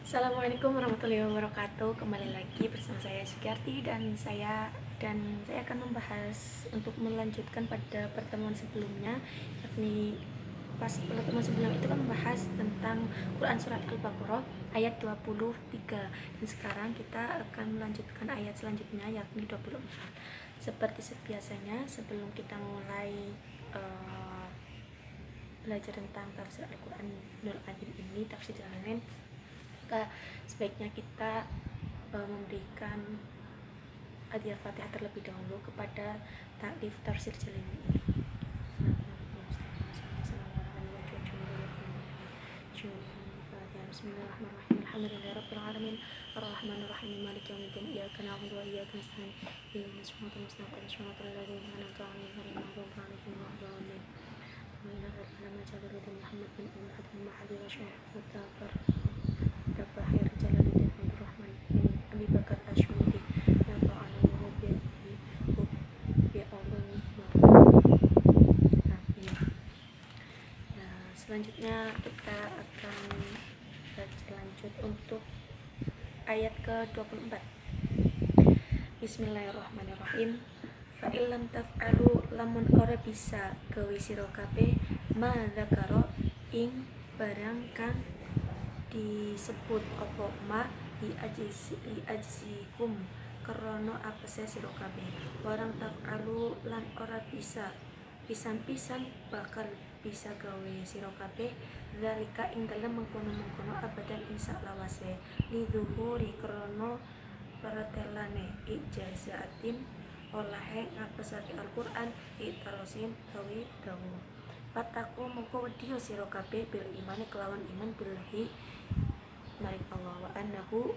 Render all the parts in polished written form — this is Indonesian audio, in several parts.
Assalamualaikum warahmatullahi wabarakatuh. Kembali lagi bersama saya Sugiyarti dan saya akan membahas untuk melanjutkan pada pertemuan sebelumnya, yakni pas pertemuan sebelumnya itu kan membahas tentang Quran surat Al-Baqarah ayat 23 dan sekarang kita akan melanjutkan ayat selanjutnya yakni 24. Seperti biasanya sebelum kita mulai belajar tentang tafsir Al-Quran Nurul Azim ini, tafsir Jalalain, maka sebaiknya kita memberikan hadiah Fatihah terlebih dahulu kepada taklif tafsir Jalalain ini. Bismillahirrahmanirrahim. Alhamdulillahirabbil alamin. Arrahmanirrahim. Maliki yaumiddin. Iyyaka na'budu wa iyyaka nasta'in. Ihdinas siratal mustaqim. Siratal ladzina an'amta 'alaihim ghairil maghdubi 'alaihim waladdallin. Muhammad bin Abdul wa Syuhada Bahir Jalaluddin Abdurrahman bin Abi Bakar Asy'ari nafa'ana bi Allah. Nah, selanjutnya kita akan lanjut untuk ayat ke-24. Bismillahirrahmanirrahim. Fa illam taf'alu lamun ora bisa gawe sira kabeh ma zakara ing barang kang disebut apa ma di ajzikum karena apese sira kabeh warang taf'alu lan ora bisa pisan-pisan bakal bisa gawe sira kabeh zalika ing dalem mengkono-mengkono abadan insya lawase lidzuhuri karena pertelane ijazatin olahe ngapesake Al-Qur'an itarosin gawe dawu pataku mengko wedi sira kabeh bil imani kelawan iman billahi maring Allah wa annahu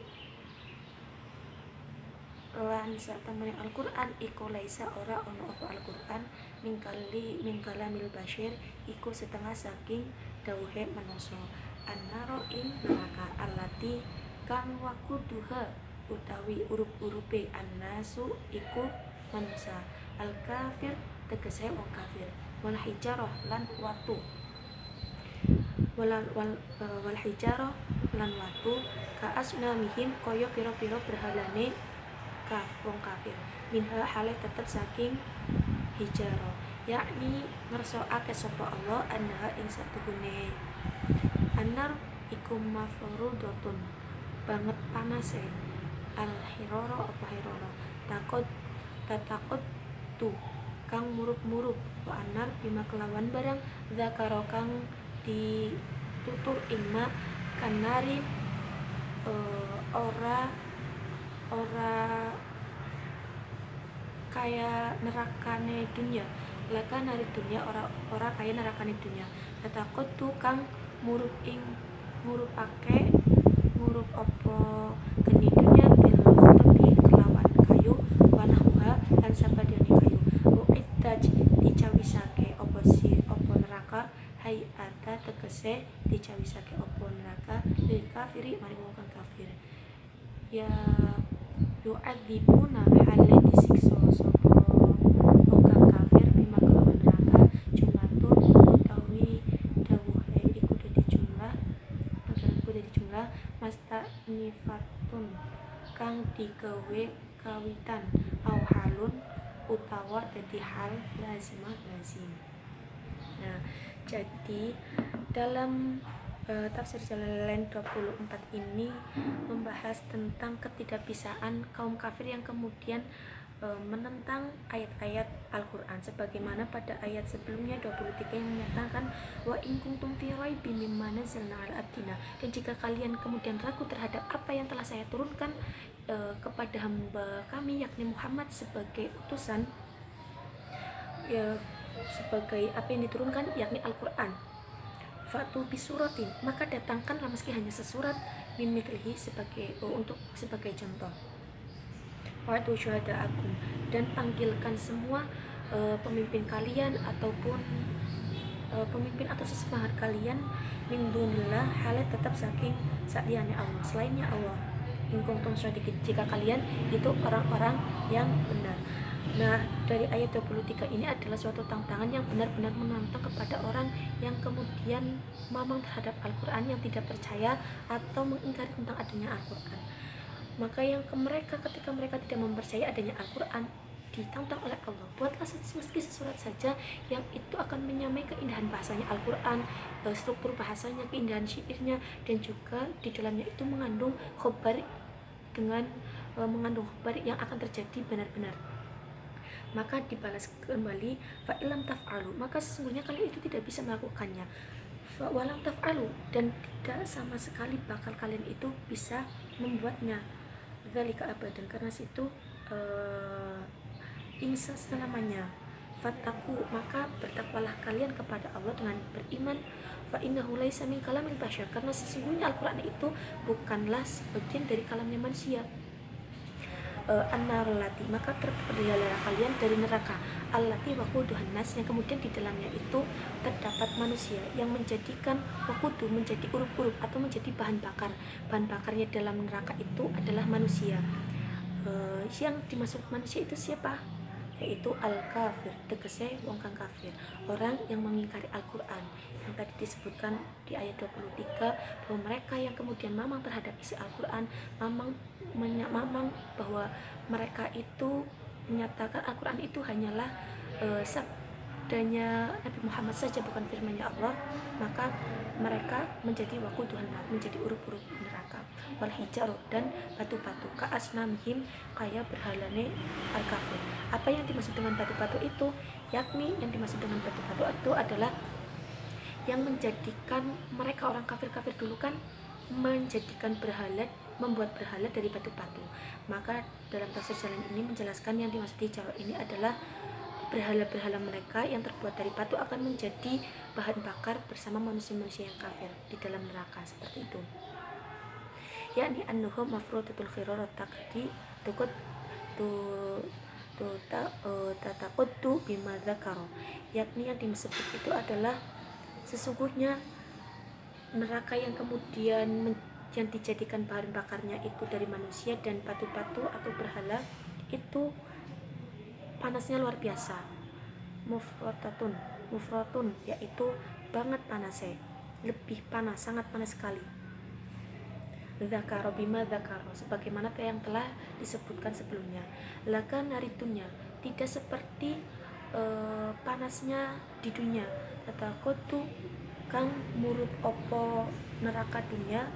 lan satemene Al-Qur'an iku laisa ora ono apa Al-Qur'an mingkalamil basyir iku setengah saking dawuhe manungsa annaro ing neraka allati kang wakuduha utawi urup-urupe annasu iku manungsa al-kafir tegese wong kafir wal hijarah lan watu wal hijarah lan watu ka asnamihim kaya pira-pira berhalane wong kafir minha hale tetep saking hijarah yakni ngersokake sapa Allah anha ing satuhune anar iku mafrudatun banget panase al hirara apa hirara takut tu kang murup-murup wa anar bima kelawan barang zakaro kang ditutur imma kanari ora kaya nerakane dunia laka nari dunia ora kaya nerakane dunia takut tu kang murupake murup apa geni dunia bil tapi kelawan kayu wanahwa lan sabadiane kayu uiddaj dicawisake apa neraka hayata tegese dicawisake apa neraka lil kafiri maring wong kafir ya yu'adzibuna hale disiksa sapa wong kafir bima kelawan neraka jumatun utawi dawuhe iku dadi jumlah mastanifatun kang digawe kawitan au halun utawa dadi hal lazimah lazim. Nah, jadi dalam tafsir Jalalain 24 ini membahas tentang ketidakbisaan kaum kafir yang kemudian menentang ayat-ayat Al-Quran sebagaimana pada ayat sebelumnya 23 yang menyatakan wa in kuntum fi raibin mimma nazzalna ala abdina, dan jika kalian kemudian ragu terhadap apa yang telah saya turunkan kepada hamba kami yakni Muhammad sebagai utusan sebagai apa yang diturunkan yakni Al-Quran fatu bisuratin, maka datangkanlah meski hanya sesurat min mithlihi sebagai contoh wa'tu syuhada'akum, dan panggilkan semua pemimpin kalian ataupun pemimpin atau sesembahan kalian min dunillah hale tetap saking saliyane Allah, selainnya Allah in kuntum shodiqin, jika kalian itu orang-orang yang benar. Nah, dari ayat 23 ini adalah suatu tantangan yang benar-benar menantang kepada orang yang kemudian mamang terhadap Al-Quran, yang tidak percaya atau mengingkari tentang adanya Al-Quran. Maka yang mereka, ketika mereka tidak mempercayai adanya Al-Quran, ditantang oleh Allah, buatlah meski sesurat saja yang itu akan menyamai keindahan bahasanya Al-Quran, struktur bahasanya, keindahan syairnya, dan juga di dalamnya itu mengandung khobar, dengan mengandung khobar yang akan terjadi benar-benar. Maka dibalas kembali, fa'ilam taf'alu, maka sesungguhnya kalian itu tidak bisa melakukannya, walam taf'alu, dan tidak sama sekali bakal kalian itu bisa membuatnya, dzalika abadan, karena situ insya selamanya. Fattaku, maka bertakwalah kalian kepada Allah dengan beriman. Fa innahu laisa min kalamil basyar, karena sesungguhnya Al-Quran itu bukanlah sebagian dari kalamnya manusia. An-narul lati, maka terperdaya kalian dari neraka, allati waquduhan nas, yang kemudian di dalamnya itu terdapat manusia, yang menjadikan waqudu menjadi urup-urup atau menjadi bahan bakar. Bahan bakarnya dalam neraka itu adalah manusia. Yang dimaksud manusia itu siapa? Yaitu al-kafir, tegese wong kang kafir, orang yang mengingkari Al-Quran, yang tadi disebutkan di ayat 23, bahwa mereka yang kemudian mamang terhadap isi Al-Quran, mamang bahwa mereka itu menyatakan Al-Quran itu hanyalah sabdanya Nabi Muhammad saja, bukan firman-Nya Allah, maka mereka menjadi waquduhan, menjadi urup-urup neraka, wal hijar, dan batu-batu, ka asnamihim, kaya berhalane al-kafir. Apa yang dimaksud dengan batu-batu itu? Yakni yang dimaksud dengan batu-batu itu adalah yang menjadikan mereka orang kafir-kafir dulu kan menjadikan berhala, membuat berhala dari batu-batu. Maka dalam tafsir jalan ini menjelaskan yang dimaksud hijarah ini adalah berhala-berhala mereka yang terbuat dari batu akan menjadi bahan bakar bersama manusia-manusia yang kafir di dalam neraka, seperti itu. Yakni annuhum mafrudatul khirar taqdi tukut tatakuddu bima dzakara, yakni yang disebut itu adalah sesungguhnya neraka yang kemudian yang dijadikan bahan bakarnya itu dari manusia dan batu-batu atau berhala itu panasnya luar biasa, mufratun, yaitu banget panasnya, lebih panas, sangat panas sekali. Dzakara bima dzakara, sebagaimana yang telah disebutkan sebelumnya. Laka naritunya, tidak seperti panasnya di dunia. Tatakotu kang murup opo neraka dunia,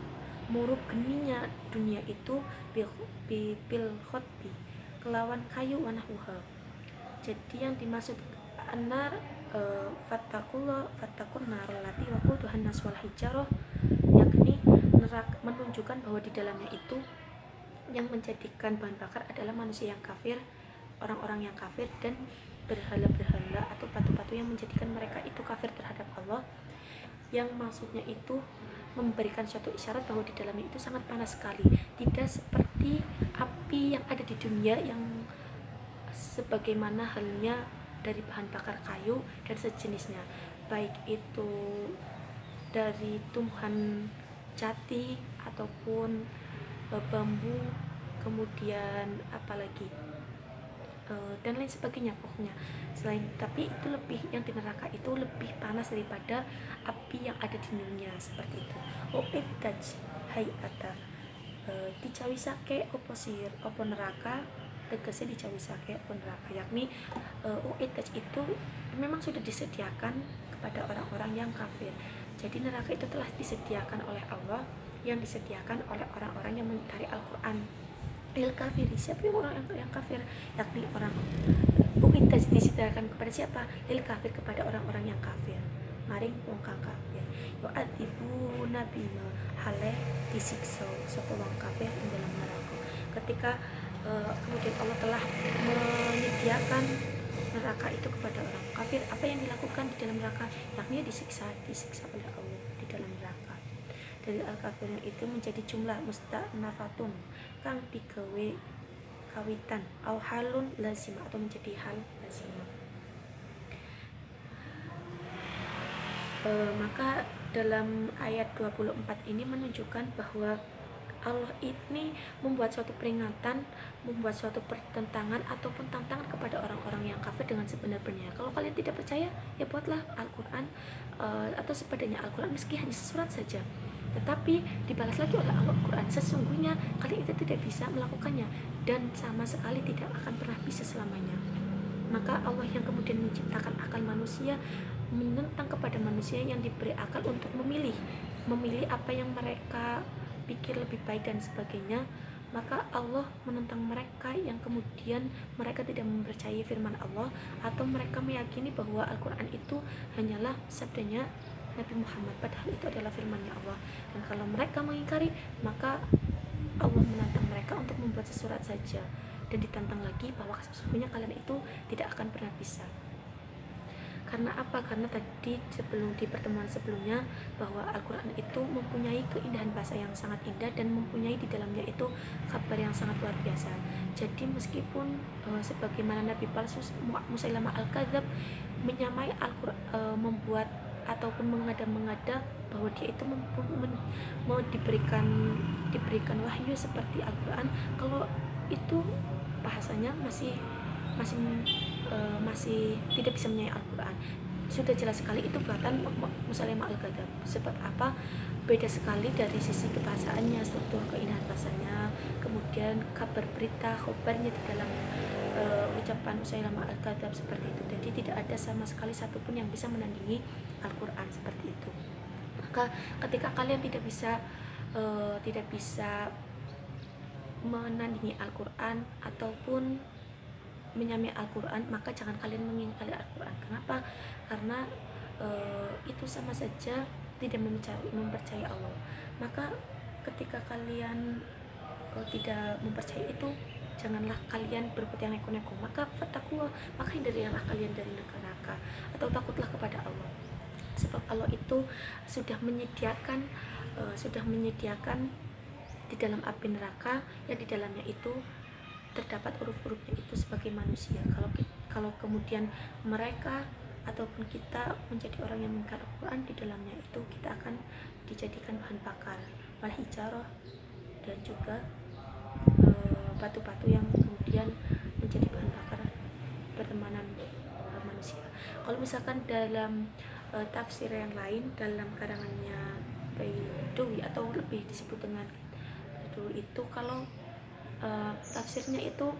murup geninya dunia itu bil khotbi, kelawan kayu wanahuha. Jadi yang dimaksud anar fatakun narul lati waquduhan nas wal hijarah, yakni neraka, menunjukkan bahwa di dalamnya itu yang menjadikan bahan bakar adalah manusia yang kafir, orang-orang yang kafir, dan berhala-berhala atau batu-batu yang menjadikan mereka itu kafir terhadap Allah, yang maksudnya itu memberikan suatu isyarat bahwa di dalamnya itu sangat panas sekali, tidak seperti api yang ada di dunia yang sebagaimana halnya dari bahan bakar kayu dan sejenisnya, baik itu dari tumbuhan jati ataupun bambu, kemudian apalagi dan lain sebagainya pokoknya. Selain tapi itu lebih, yang di neraka itu lebih panas daripada api yang ada di dunia, seperti itu. Uiddat hayata, dicawisake opo sihir opo neraka, tegese dicawisake opo neraka, yakni uiddat itu memang sudah disediakan kepada orang-orang yang kafir. Jadi neraka itu telah disediakan oleh Allah, yang disediakan oleh orang-orang yang mengingkari Al-Quran. Lil kafir, siapa yang orang yang kafir? Yakni orang uiddat disediakan kepada siapa? Lil kafir, kepada orang-orang yang kafir, maring wong kang kafir. Yu'adzibu nabima, hale disiksa sapa wong kafir ing dalam neraka. Ketika kemudian Allah telah menyediakan neraka itu kepada orang kafir, apa yang dilakukan di dalam neraka? Yakni disiksa oleh Allah di dalam neraka. Dari al-kafirun itu menjadi jumlah musta'nafatun kang digawe kawitan, au halun lazimah, atau menjadi hal lazimah. Maka dalam ayat 24 ini menunjukkan bahwa Allah ini membuat suatu peringatan, membuat suatu pertentangan ataupun tantangan kepada orang-orang yang kafir dengan sebenar-benarnya. Kalau kalian tidak percaya, ya buatlah Al-Quran atau sepadanya Al-Quran, meski hanya sesurat saja. Tetapi dibalas lagi oleh Al-Quran, sesungguhnya kalian itu tidak bisa melakukannya dan sama sekali tidak akan pernah bisa selamanya. Maka Allah yang kemudian menciptakan akal manusia menentang kepada manusia yang diberi akal untuk memilih apa yang mereka pikir lebih baik dan sebagainya. Maka Allah menentang mereka yang kemudian mereka tidak mempercayai firman Allah atau mereka meyakini bahwa Al-Quran itu hanyalah sabdanya Nabi Muhammad, padahal itu adalah firman-Nya Allah. Dan kalau mereka mengingkari, maka Allah menantang mereka untuk membuat sesurat saja, dan ditantang lagi bahwa sesungguhnya kalian itu tidak akan pernah bisa. Karena apa? Karena tadi di pertemuan sebelumnya bahwa Al-Quran itu mempunyai keindahan bahasa yang sangat indah dan mempunyai di dalamnya itu kabar yang sangat luar biasa. Jadi meskipun sebagaimana Nabi palsu Musailamah Al-Kadzab menyamai Al-Quran, membuat ataupun mengada-mengada bahwa dia itu mau diberikan wahyu seperti Al-Quran, kalau itu bahasanya masih tidak bisa menyamai Al-Quran. Sudah jelas sekali itu buatan Musailamah Al-Kadzab. Sebab apa? Beda sekali dari sisi kebahasaannya, struktur keindahan bahasanya, kemudian kabar berita, khobarnya di dalam ucapan Musailamah Al-Kadzab seperti itu. Jadi tidak ada sama sekali satupun yang bisa menandingi Al-Quran seperti itu. Maka ketika kalian tidak bisa menandingi Al-Quran ataupun menyamai Al-Quran, maka jangan kalian mengingkari Al-Quran. Kenapa? Karena itu sama saja tidak mempercayai Allah. Maka ketika kalian tidak mempercayai itu, janganlah kalian berbuat yang neko-neko. Maka fattaqullah, maka hindarilah kalian dari neraka, atau takutlah kepada Allah. Sebab Allah itu sudah menyediakan di dalam api neraka yang di dalamnya itu terdapat huruf-hurufnya itu sebagai manusia. Kalau kemudian mereka ataupun kita menjadi orang yang mengingkari Al-Quran, di dalamnya itu kita akan dijadikan bahan bakar, wal hijarah, dan juga batu-batu yang kemudian menjadi bahan bakar pertemanan manusia. Kalau misalkan dalam tafsir yang lain, dalam karangannya Baidawi atau lebih disebut dengan Baidawi itu, kalau tafsirnya itu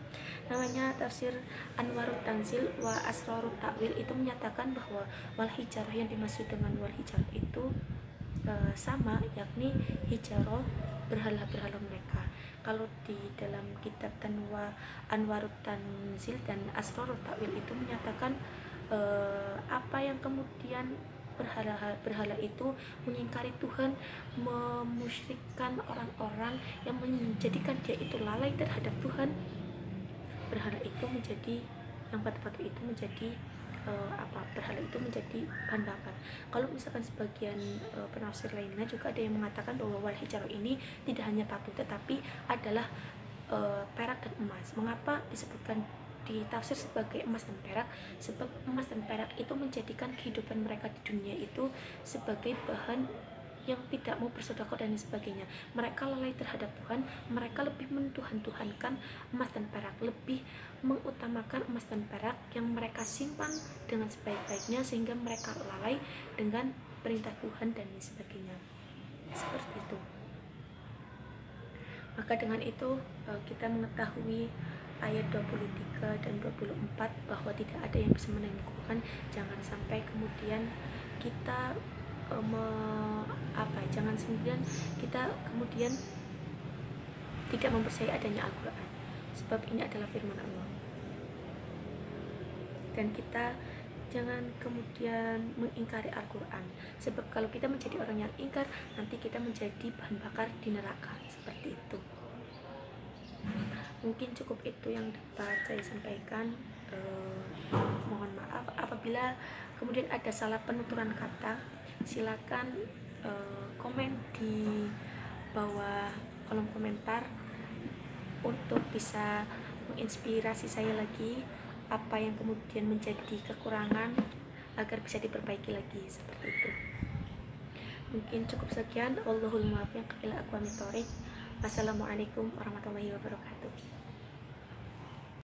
namanya tafsir Anwarut Tanzil wa Asrarut Ta'wil, itu menyatakan bahwa wal hijarah yang dimaksud dengan wal hijarah itu sama, yakni hijarah berhala-berhala mereka. Kalau di dalam kitab Anwarut Tanzil dan Asrarut Ta'wil itu menyatakan apa yang kemudian berhala itu mengingkari Tuhan, memusyrikkan orang-orang yang menjadikan dia itu lalai terhadap Tuhan. Berhala itu menjadi, yang batu-batu itu menjadi berhala itu menjadi bahan bakar. Kalau misalkan sebagian penafsir lainnya juga ada yang mengatakan bahwa wal hijarah ini tidak hanya batu tetapi adalah perak dan emas. Mengapa disebutkan di tafsir sebagai emas dan perak? Sebab emas dan perak itu menjadikan kehidupan mereka di dunia itu sebagai bahan yang tidak mau bersedekah dan sebagainya. Mereka lalai terhadap Tuhan, mereka lebih mentuhan-tuhankan emas dan perak, lebih mengutamakan emas dan perak yang mereka simpan dengan sebaik-baiknya, sehingga mereka lalai dengan perintah Tuhan dan sebagainya. Seperti itu. Maka dengan itu kita mengetahui ayat 23 dan 24 bahwa tidak ada yang bisa menangguhkan. Jangan sampai kemudian kita jangan kita kemudian tidak mempercayai adanya Al-Quran, sebab ini adalah firman Allah. Dan kita jangan kemudian mengingkari Al-Quran, sebab kalau kita menjadi orang yang ingkar, nanti kita menjadi bahan bakar di neraka. Seperti itu. Mungkin cukup itu yang dapat saya sampaikan. Mohon maaf apabila kemudian ada salah penuturan kata. Silakan komen di bawah kolom komentar untuk bisa menginspirasi saya lagi apa yang kemudian menjadi kekurangan agar bisa diperbaiki lagi. Seperti itu. Mungkin cukup sekian. Wallahul muwaffiq ila aqwamit thoriq. Wassalamualaikum warahmatullahi wabarakatuh.